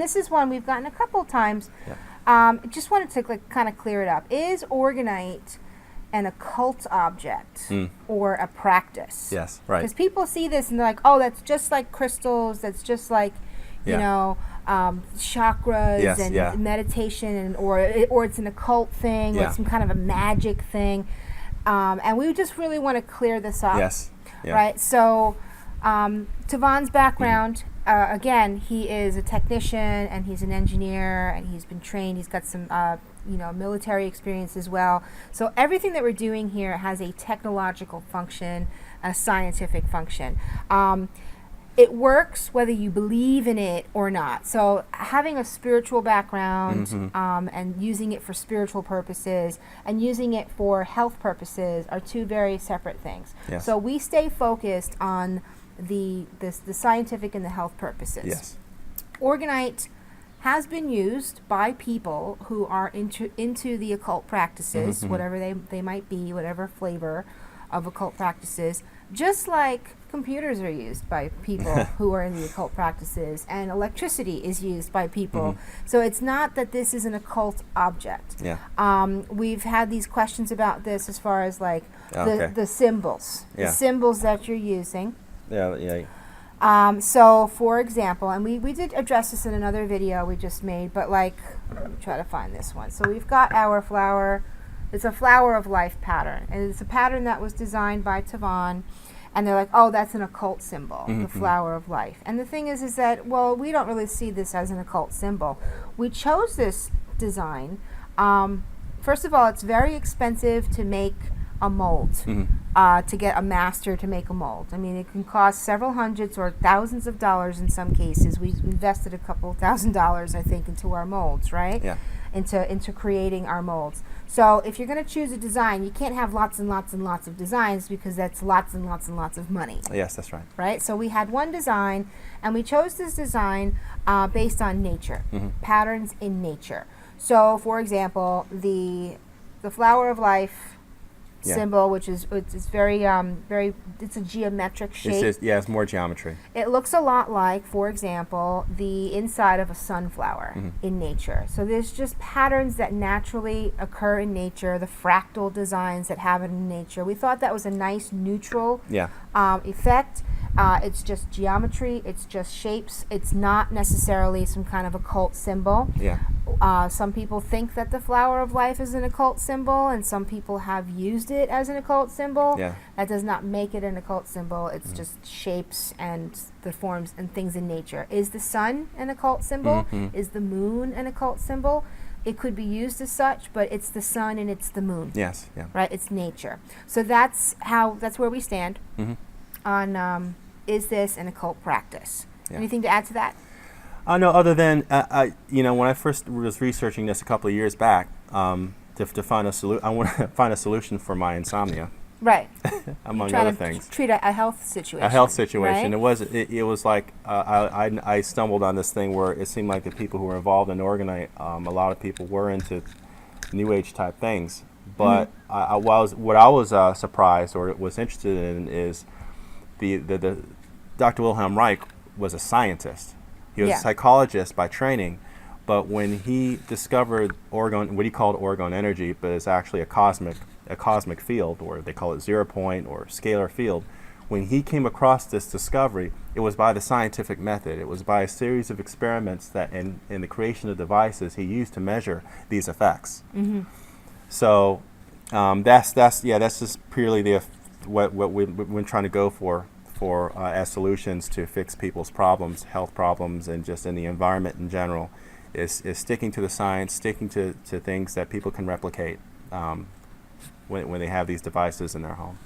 this is one we've gotten a couple times. Just wanted to kind of clear it up. Is orgonite an occult object or a practice? Yes, right. Because people see this and they're like, oh, that's just like crystals. That's just like, you know, chakras and meditation, and or it's an occult thing or some kind of a magic thing. And we just really want to clear this up. Yes. Yeah. Right. So Tavon's background, again, he is a technician and he's an engineer and he's been trained. He's got some military experience as well. So everything that we're doing here has a technological function, a scientific function. It works whether you believe in it or not. So having a spiritual background and using it for spiritual purposes and using it for health purposes are two very separate things. Yes. So we stay focused on the scientific and the health purposes. Yes. Orgonite has been used by people who are into the occult practices, whatever they might be, whatever flavor of occult practices, just like computers are used by people who are in the occult practices, and electricity is used by people. So it's not that this is an occult object. We've had these questions about this as far as like the symbols, the symbols that you're using. So for example, and we did address this in another video we just made, but like, let me try to find this one. So we've got our flower. It's a flower of life pattern, and it's a pattern that was designed by Tavon. And they're like, oh, that's an occult symbol, the flower of life. And the thing is that, well, we don't really see this as an occult symbol. We chose this design. First of all, it's very expensive to make a mold, to get a master to make a mold. I mean, it can cost several hundreds or thousands of dollars in some cases. We've invested a couple $1,000s, I think, into our molds, right? Yeah. Into creating our molds. So if you're going to choose a design, you can't have lots and lots and lots of designs because that's lots and lots and lots of money. Yes, that's right. Right? So we had one design, and we chose this design based on nature, patterns in nature. So, for example, the flower of life symbol, which is it's very it's a geometric shape. It's more geometry. It looks a lot like, for example, the inside of a sunflower in nature. So there's just patterns that naturally occur in nature, the fractal designs that happen in nature. We thought that was a nice neutral effect. It's just geometry, it's just shapes. It's not necessarily some kind of occult symbol. Some people think that the flower of life is an occult symbol, and some people have used it as an occult symbol. That does not make it an occult symbol. It's just shapes and the forms and things in nature. Is the sun an occult symbol? Is the moon an occult symbol? It could be used as such, but it's the sun and it's the moon. Right? It's nature. So that's where we stand on is this an occult practice? Anything to add to that? No, other than when I first was researching this a couple of years back, to find a solution, I want to find a solution for my insomnia. Right. Among other things. Treat a health situation. A health situation. Right? It was like I stumbled on this thing where it seemed like the people who were involved in Orgonite, a lot of people were into New Age type things. But what I was surprised or was interested in is the Dr. Wilhelm Reich was a scientist. He was a psychologist by training, but when he discovered Orgone, what he called Orgone energy, but it's actually a cosmic field, or they call it 0 point or scalar field. When he came across this discovery, it was by the scientific method. It was by a series of experiments that, in the creation of devices, he used to measure these effects. So that's just purely what we've been trying to go for as solutions to fix people's problems, health problems, and just in the environment in general, is sticking to the science, sticking to things that people can replicate when they have these devices in their home.